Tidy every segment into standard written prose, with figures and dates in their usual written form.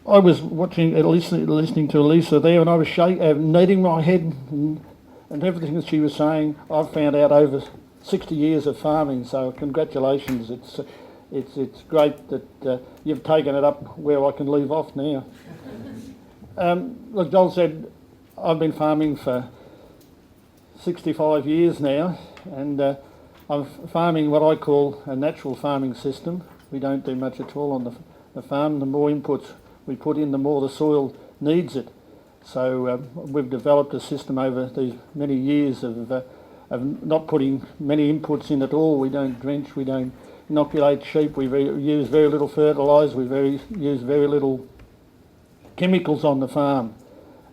I was watching, listening to Elisa there, and I was nodding my head and everything that she was saying. I've found out over 60 years of farming, so congratulations. It's great that you've taken it up where I can leave off now. Like Joel said, I've been farming for 65 years now, and I'm farming what I call a natural farming system. We don't do much at all on the farm. The more inputs we put in, the more the soil needs it. So we've developed a system over these many years of not putting many inputs in at all. We don't drench, we don't inoculate sheep, we use very little fertiliser, we use very little chemicals on the farm.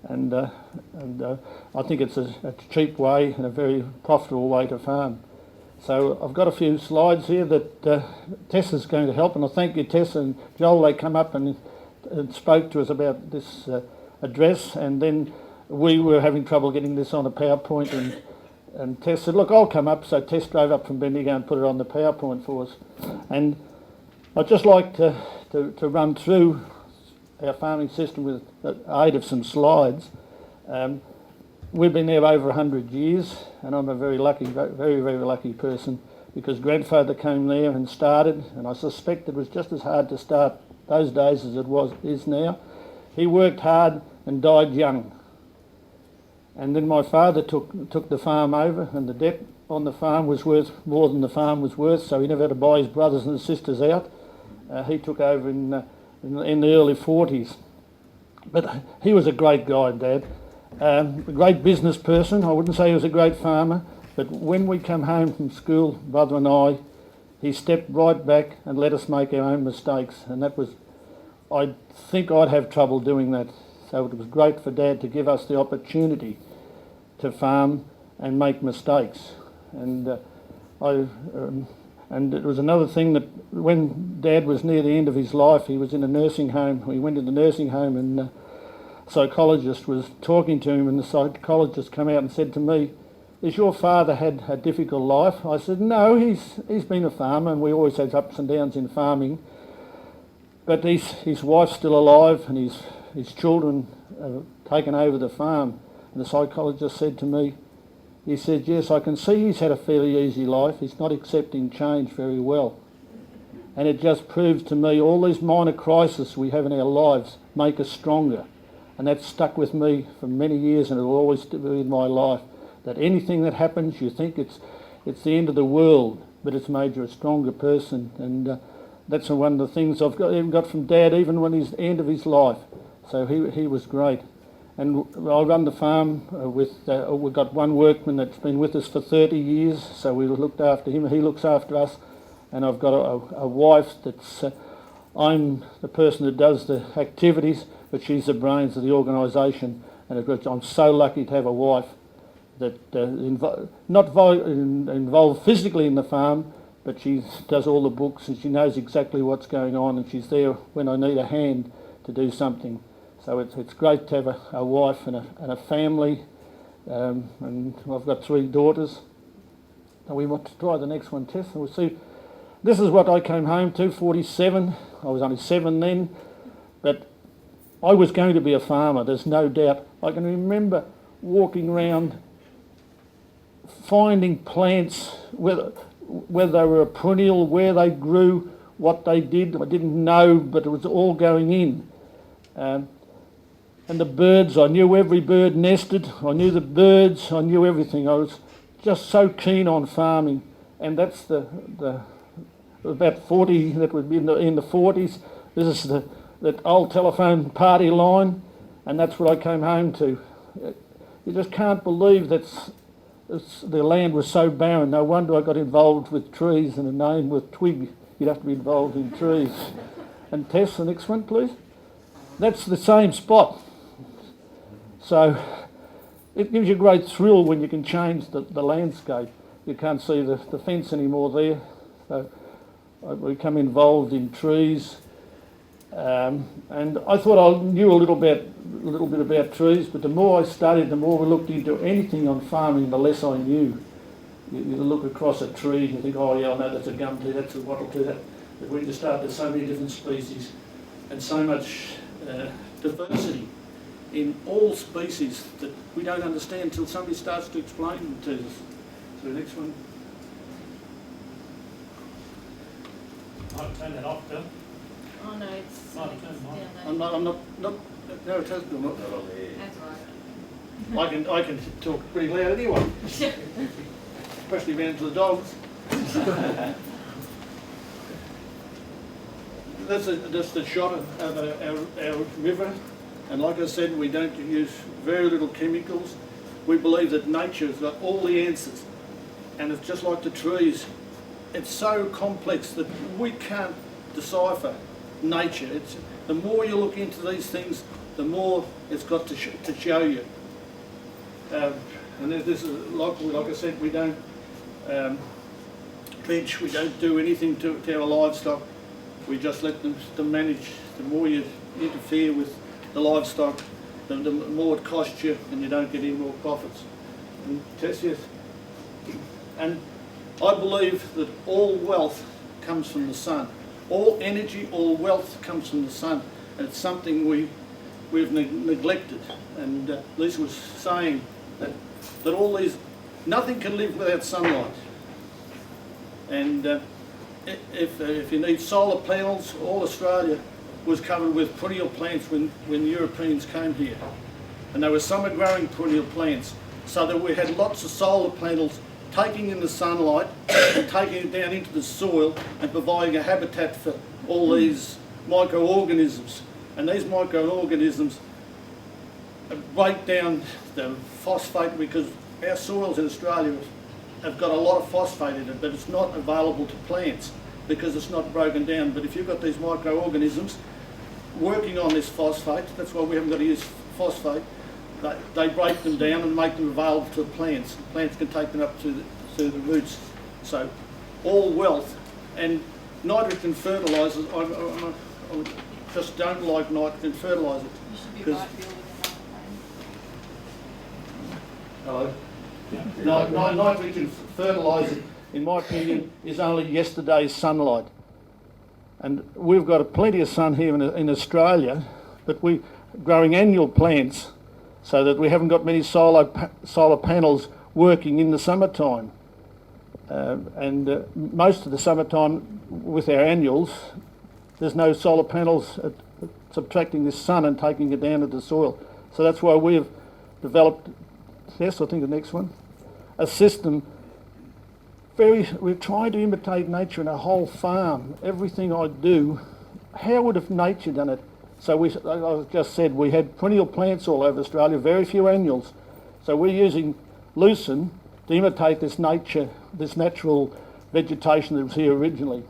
And I think it's a cheap way and a very profitable way to farm. So I've got a few slides here that Tess is going to help, and I thank you, Tess and Joel. They come up and spoke to us about this address, and then we were having trouble getting this on a PowerPoint, and Tess said, look, I'll come up. So Tess drove up from Bendigo and put it on the PowerPoint for us. And I'd just like to run through our farming system with the aid of some slides. We've been there over 100 years, and I'm a very lucky, very, very lucky person, because grandfather came there and started, and I suspect it was just as hard to start those days as it is now. He worked hard and died young. And then my father took the farm over, and the debt on the farm was worth more than the farm was worth, so he never had to buy his brothers and sisters out. He took over in the early 40s. But he was a great guy, Dad. A great business person. I wouldn't say he was a great farmer, but when we come home from school, brother and I, he stepped right back and let us make our own mistakes, and that was, I think I'd have trouble doing that. So it was great for Dad to give us the opportunity to farm and make mistakes. And and it was another thing that when Dad was near the end of his life, he was in a nursing home. We went to the nursing home, and the psychologist was talking to him, and the psychologist came out and said to me, "Has your father had a difficult life?" I said, "No, he's been a farmer, and we always had ups and downs in farming. But his wife's still alive, and his children have taken over the farm." And the psychologist said to me, he said, "Yes, I can see he's had a fairly easy life. He's not accepting change very well." And it just proves to me all these minor crises we have in our lives make us stronger. And that's stuck with me for many years, and it will always be in my life, that anything that happens, you think it's the end of the world, but it's made you a stronger person. And that's one of the things I've even got from Dad, even when he's at the end of his life. So he was great. And I run the farm we've got one workman that's been with us for 30 years, so we looked after him, he looks after us, and I've got a wife that's, I'm the person that does the activities, but she's the brains of the organisation, and I'm so lucky to have a wife that not involved physically in the farm, but she does all the books, and she knows exactly what's going on, and she's there when I need a hand to do something. So it's great to have a wife and a family, and I've got 3 daughters. And we want to try the next one, Tess, and we'll see. This is what I came home to, 47. I was only 7 then, but I was going to be a farmer, there's no doubt. I can remember walking around finding plants, whether they were a perennial, where they grew, what they did. I didn't know, but it was all going in. And the birds, I knew every bird nested, I knew the birds, I knew everything. I was just so keen on farming, and that's the about 40, that would be in the 40s. This is that old telephone party line, and that's what I came home to. You just can't believe that the land was so barren. No wonder I got involved with trees, and a name with Twigg, you'd have to be involved in trees. And Tess, the next one, please. That's the same spot. So it gives you a great thrill when you can change the landscape. You can't see the fence anymore there. So I become involved in trees. And I thought I knew a little bit about trees, but the more I studied, the more we looked into anything on farming, the less I knew. You look across a tree and you think, oh yeah, I know that's a gum tree, that's a wattle tree. But when you start, there's so many different species and so much diversity in all species that we don't understand until somebody starts to explain them to us. So the next one. Might turn that off, Bill. Oh no, it's Might turn it on. I'm not, no it hasn't gone off. That's right. I can talk pretty loud anyway, especially around to the dogs. That's just a shot of our river, and like I said, we don't use very little chemicals. We believe that nature has got all the answers, and it's just like the trees. It's so complex that we can't decipher nature. It's, the more you look into these things, the more it's got to show you. And this is like I said, we don't bench, we don't do anything to our livestock. We just let them manage. The more you interfere with the livestock, the more it costs you, and you don't get any more profits. And Tessius, and I believe that all wealth comes from the sun. All energy, all wealth comes from the sun, and it's something we've neglected. And Lisa was saying that all these, nothing can live without sunlight. And if you need solar panels, all Australia was covered with perennial plants when the Europeans came here. And they were summer growing perennial plants, so that we had lots of solar panels taking in the sunlight and taking it down into the soil and providing a habitat for all these microorganisms. And these microorganisms break down the phosphate, because our soils in Australia have got a lot of phosphate in it, but it's not available to plants because it's not broken down. But if you've got these microorganisms working on this phosphate, that's why we haven't got to use phosphate, they break them down and make them available to the plants. The plants can take them up to the roots. So all wealth, and nitrogen fertilisers, I just don't like nitrogen fertiliser. You should be right building another plane. Hello? Nitrogen fertiliser, in my opinion, is only yesterday's sunlight. And we've got plenty of sun here in Australia, but we're growing annual plants so that we haven't got many solar panels working in the summertime. Most of the summertime with our annuals, there's no solar panels subtracting this sun and taking it down into the soil. So that's why we've developed, yes, I think the next one, a system. We're trying to imitate nature in a whole farm. Everything I do, how would have nature done it? So I just said, we had perennial plants all over Australia, very few annuals. So we're using lucerne to imitate this natural vegetation that was here originally.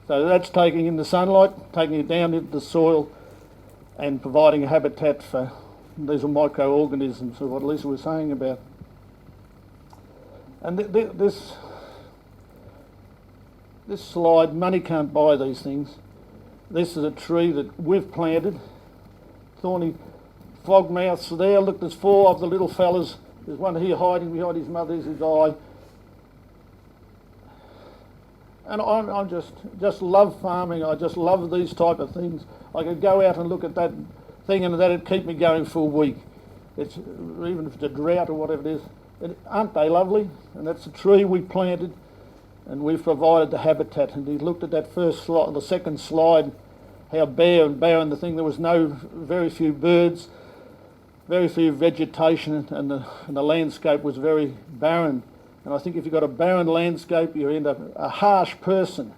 So that's taking in the sunlight, taking it down into the soil, and providing a habitat for these microorganisms, of what Lisa was saying about. And this slide, money can't buy these things. This is a tree that we've planted. Thorny frogmouths are there. Look, there's 4 of the little fellas. There's one here hiding behind his mother's eye. And I just love farming. I just love these type of things. I could go out and look at that thing and that'd keep me going for a week. It's, even if it's a drought or whatever it is. Aren't they lovely? And that's a tree we planted, and we've provided the habitat. And he looked at that first slide, the second slide, how bare and barren the thing. There was very few birds, very few vegetation, and the landscape was very barren. And I think if you've got a barren landscape, you end up a harsh person.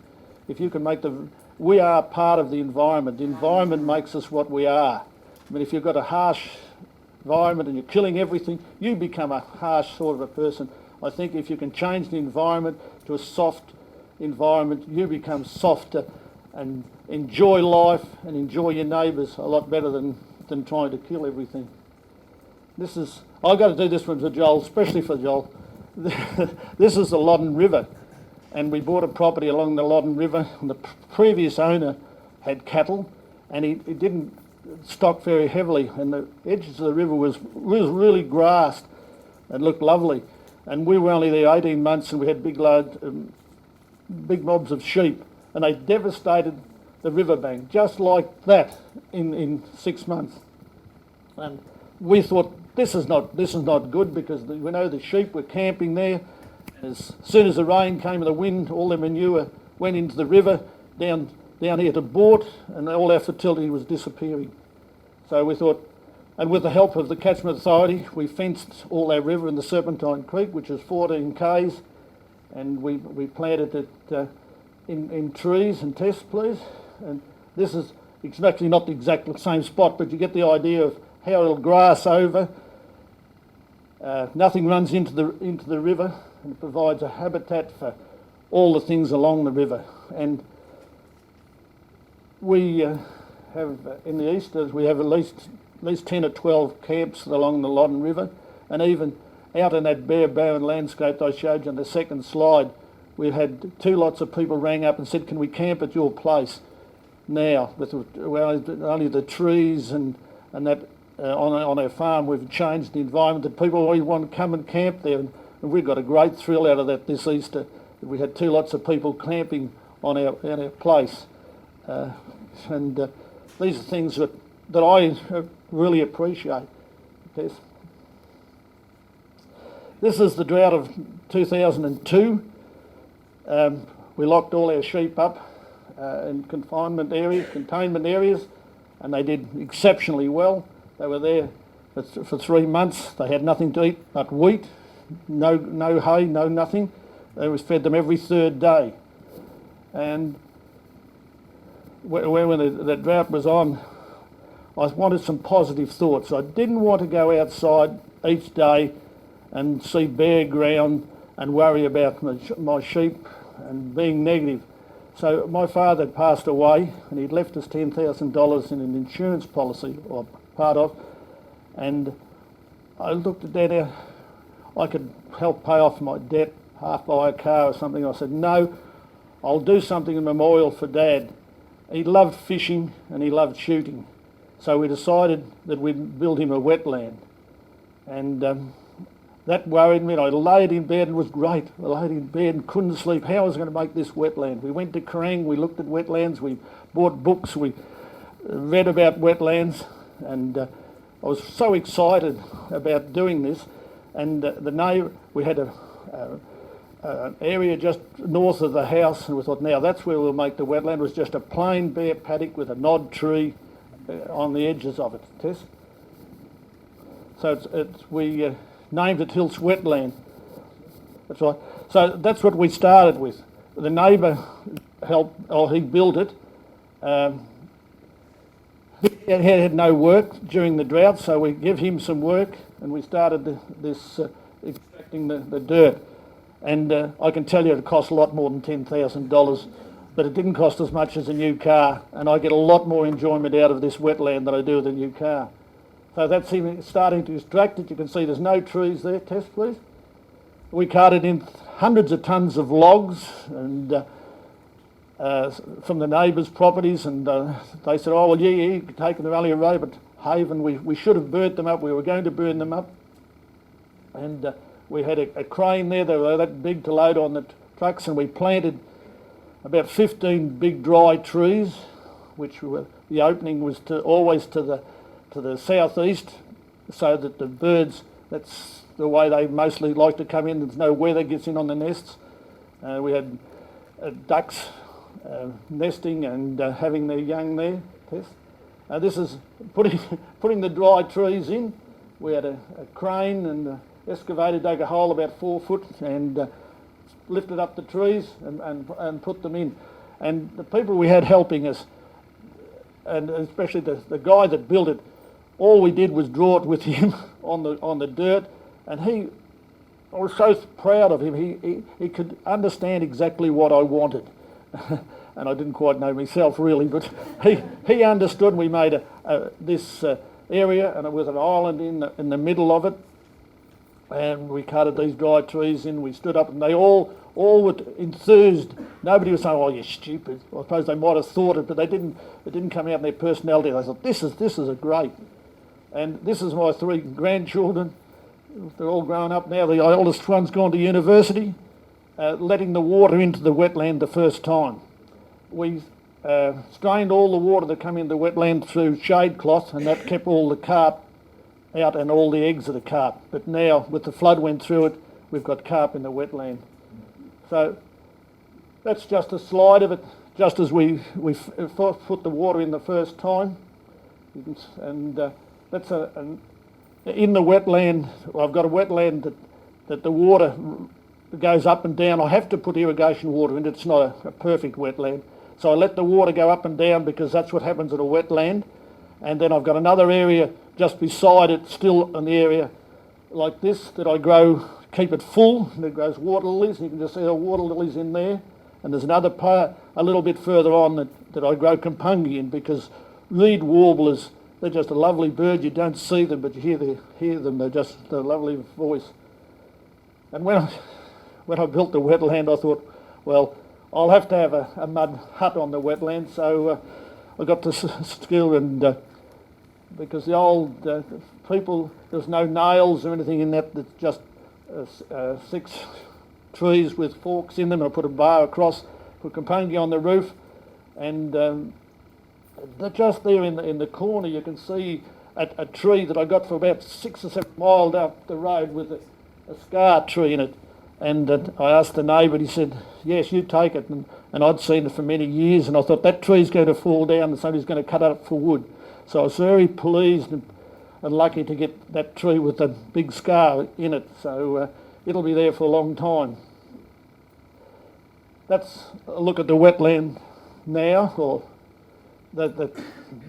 If you can we are part of the environment. The environment makes us what we are. I mean, if you've got a harsh environment and you're killing everything, you become a harsh sort of a person. I think if you can change the environment to a soft environment, you become softer and enjoy life and enjoy your neighbours a lot better than trying to kill everything. I've got to do this one for Joel, especially for Joel. This is the Loddon River, and we bought a property along the Loddon River, and the previous owner had cattle, and he didn't stock very heavily, and the edges of the river was really grassed and looked lovely. And we were only there 18 months, and we had big mobs of sheep, and they devastated the riverbank, just like that, in 6 months. And we thought, this is not good, because we know the sheep were camping there. As soon as the rain came and the wind, all their manure went into the river down here to Bort, and all our fertility was disappearing. So we thought, and with the help of the Catchment Authority, we fenced all our river in the Serpentine Creek, which is 14 k's, and we planted it in trees and tests, please. And this is, it's actually not the exact same spot, but you get the idea of how it'll grass over. Nothing runs into the river, and it provides a habitat for all the things along the river. And we have in the east, we have at least 10 or 12 camps along the Loddon River, and even out in that bare barren landscape I showed you on the second slide, we had 2 lots of people rang up and said, can we camp at your place now? With only the trees and that on our farm, we've changed the environment that people always want to come and camp there, and we've got a great thrill out of that this Easter. We had 2 lots of people camping on our place, and these are things that I really appreciate. Yes. This is the drought of 2002. We locked all our sheep up in containment areas, and they did exceptionally well. They were there for 3 months. They had nothing to eat but wheat, no hay, no nothing. They was fed them every 3rd day. And when the drought was on, I wanted some positive thoughts. I didn't want to go outside each day and see bare ground and worry about my sheep and being negative. So my father had passed away, and he'd left us $10,000 in an insurance policy, or part of, and I looked at that. I could help pay off my debt, half buy a car or something. I said, no, I'll do something in memorial for Dad. He loved fishing and he loved shooting. So we decided that we'd build him a wetland. And that worried me. And I laid in bed, and it was great. I laid in bed and couldn't sleep. How was I going to make this wetland? We went to Kerrang, we looked at wetlands, we bought books, we read about wetlands, and I was so excited about doing this. And the neighbour, we had an area just north of the house, and we thought, now that's where we'll make the wetland. It was just a plain bare paddock with a nod tree on the edges of it. Tess? So we named it Hills Wetland. That's right. So that's what we started with. The neighbour helped, or he built it. He had no work during the drought, so we gave him some work, and we started this extracting the dirt. And I can tell you it cost a lot more than $10,000, but it didn't cost as much as a new car, and I get a lot more enjoyment out of this wetland than I do with a new car. So that's even starting to extract it. You can see there's no trees there. Test, please. We carted in hundreds of tons of logs and from the neighbours' properties, and they said, oh, well, yeah, you can take them only a row, but Haven, we should have burnt them up. We were going to burn them up. And we had a crane there. They were that big to load on the trucks, and we planted about 15 big dry trees, which were, the opening was always to the southeast, so that the birds, that's the way they mostly like to come in. There's no weather gets in on the nests. We had ducks nesting and having their young there. Yes. This is putting the dry trees in. We had a crane and excavator, dug a hole about 4 foot and lifted up the trees and put them in. And the people we had helping us, and especially the guy that built it, all we did was draw it with him on the dirt, and I was so proud of him. He could understand exactly what I wanted. And I didn't quite know myself really, but he understood. We made this area, and it was an island in the middle of it, and we carted these dry trees in. We stood up, and they all were enthused. Nobody was saying, "Oh, you're stupid." I suppose they might have thought it, but they didn't. It didn't come out in their personality. They thought, "This is a great." And this is my 3 grandchildren. They're all grown up now. The oldest one's gone to university, letting the water into the wetland the first time. We strained all the water that come into the wetland through shade cloth, and that kept all the carp out and all the eggs of the carp. But now, with the flood went through it, we've got carp in the wetland. So that's just a slide of it, just as we put the water in the first time. And that's in the wetland. I've got a wetland that the water goes up and down. I have to put irrigation water in it. It's not a perfect wetland. So I let the water go up and down because that's what happens at a wetland. And then I've got another area just beside it, still an area like this, that I grow, keep it full, and it grows water lilies. You can just see the water lilies in there. And there's another part a little bit further on that I grow compungi in, because reed warblers, they're just a lovely bird. You don't see them, but you hear them. They're just a lovely voice. And when I built the wetland, I thought, well, I'll have to have a mud hut on the wetland. So I got this skill, and because the old people, there's no nails or anything in that. It's just 6 trees with forks in them. I put a bar across, put compungi on the roof, and just there in the corner you can see a tree that I got for about 6 or 7 miles up the road with a scar tree in it. And I asked the neighbour, and he said, yes, you take it. And I'd seen it for many years, and I thought that tree's going to fall down and somebody's going to cut it up for wood. So I was very pleased and lucky to get that tree with the big scar in it. So it'll be there for a long time. That's a look at the wetland now, or the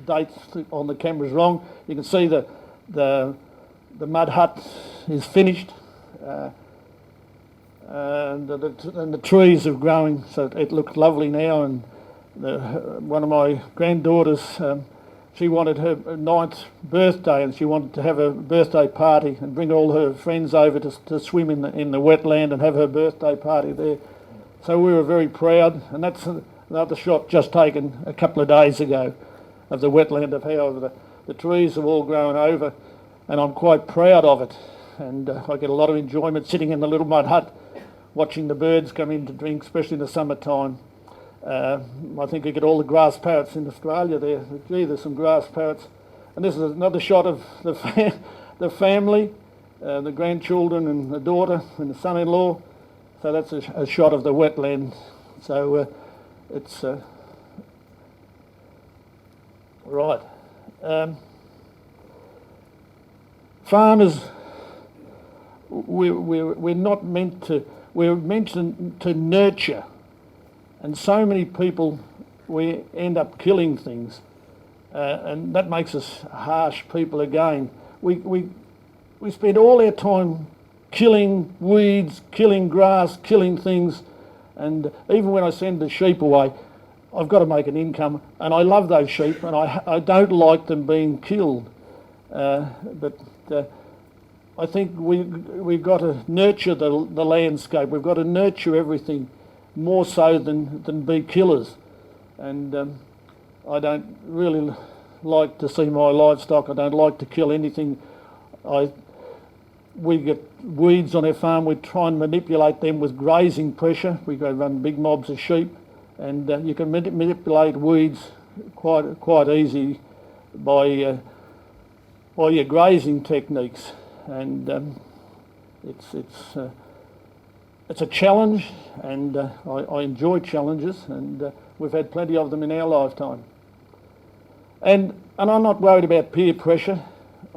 dates on the camera's wrong. You can see the mud hut is finished. And the trees are growing, so it looks lovely now. And one of my granddaughters, she wanted her 9th birthday, and she wanted to have a birthday party and bring all her friends over to swim in the wetland and have her birthday party there. So we were very proud, and that's another shot just taken a couple of days ago of the wetland, of how the trees have all grown over, and I'm quite proud of it. And I get a lot of enjoyment sitting in the little mud hut watching the birds come in to drink, especially in the summertime. I think you get all the grass parrots in Australia there. Gee, there's some grass parrots. And this is another shot of the family, the grandchildren and the daughter and the son-in-law. So that's a shot of the wetland. So it's right. Farmers, we're not meant to. We're meant to nurture, and so many people, we end up killing things, and that makes us harsh people again. We spend all our time killing weeds, killing grass, killing things, and even when I send the sheep away, I've got to make an income, and I love those sheep, and I don't like them being killed, but I think we've got to nurture the landscape. We've got to nurture everything more so than be killers. And I don't really like to see my livestock. I don't like to kill anything. We get weeds on our farm. We try and manipulate them with grazing pressure. We go run big mobs of sheep, and you can manipulate weeds quite easy by your grazing techniques. And it's a challenge, and I enjoy challenges, and we've had plenty of them in our lifetime. And I'm not worried about peer pressure.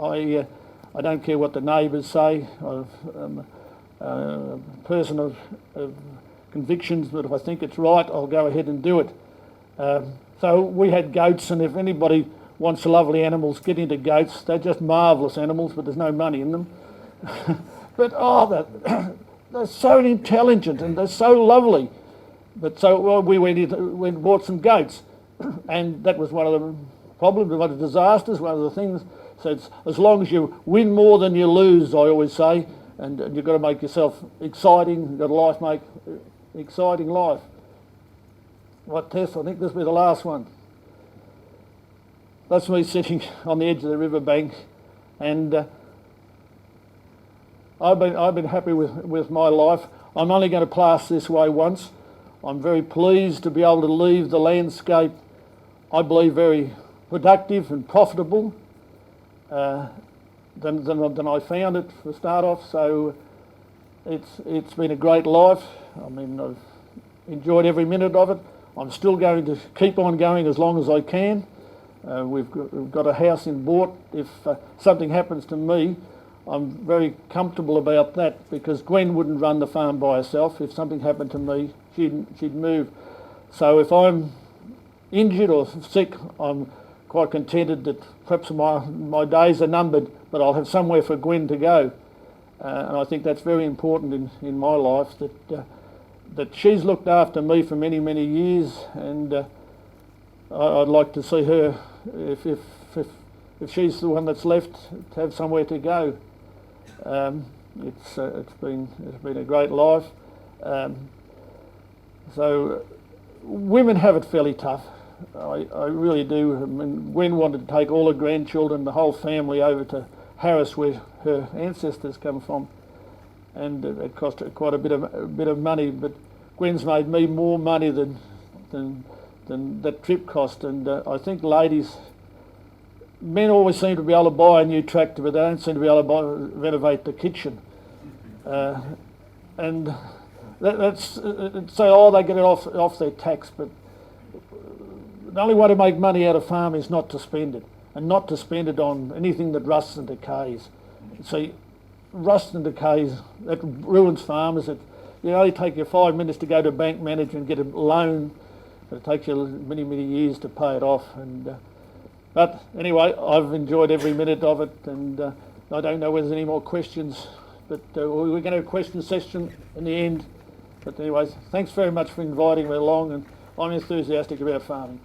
I don't care what the neighbours say. I'm a person of convictions, but if I think it's right, I'll go ahead and do it. So we had goats, and if anybody wants lovely animals, get into goats. They're just marvellous animals, but there's no money in them. But they're so intelligent and they're so lovely. But so we went and bought some goats, and that was one of the problems, one of the disasters, one of the things. So it's, as long as you win more than you lose, I always say, and you've got to make yourself exciting. You've got to make exciting life. Right, Tess, I think this will be the last one. That's me sitting on the edge of the riverbank, and I've been happy with my life. I'm only going to pass this way once. I'm very pleased to be able to leave the landscape I believe, very productive and profitable than I found it for start off. So it's been a great life. I mean, I've enjoyed every minute of it. I'm still going to keep on going as long as I can. We've got a house in Bort. If something happens to me, I'm very comfortable about that, because Gwen wouldn't run the farm by herself. If something happened to me, she'd move. So if I'm injured or sick, I'm quite contented that perhaps my days are numbered, but I'll have somewhere for Gwen to go. And I think that's very important in my life, that she's looked after me for many, many years, and I'd like to see her, if she's the one that's left, to have somewhere to go. It's been a great life. So women have it fairly tough. I really do. I mean, Gwen wanted to take all her grandchildren, the whole family, over to Harris, where her ancestors come from, and it cost her quite a bit of money. But Gwen's made me more money than that trip cost. And I think ladies, men always seem to be able to buy a new tractor, but they don't seem to be able to renovate the kitchen. And that's so they get it off their tax, but the only way to make money out of farm is not to spend it, and not to spend it on anything that rusts and decays. See, rust and decays, that ruins farmers. It only take you 5 minutes to go to a bank manager and get a loan, but it takes you many, many years to pay it off. And but anyway, I've enjoyed every minute of it, and I don't know whether there's any more questions, but we're going to have a question session in the end. But anyways, thanks very much for inviting me along, and I'm enthusiastic about farming.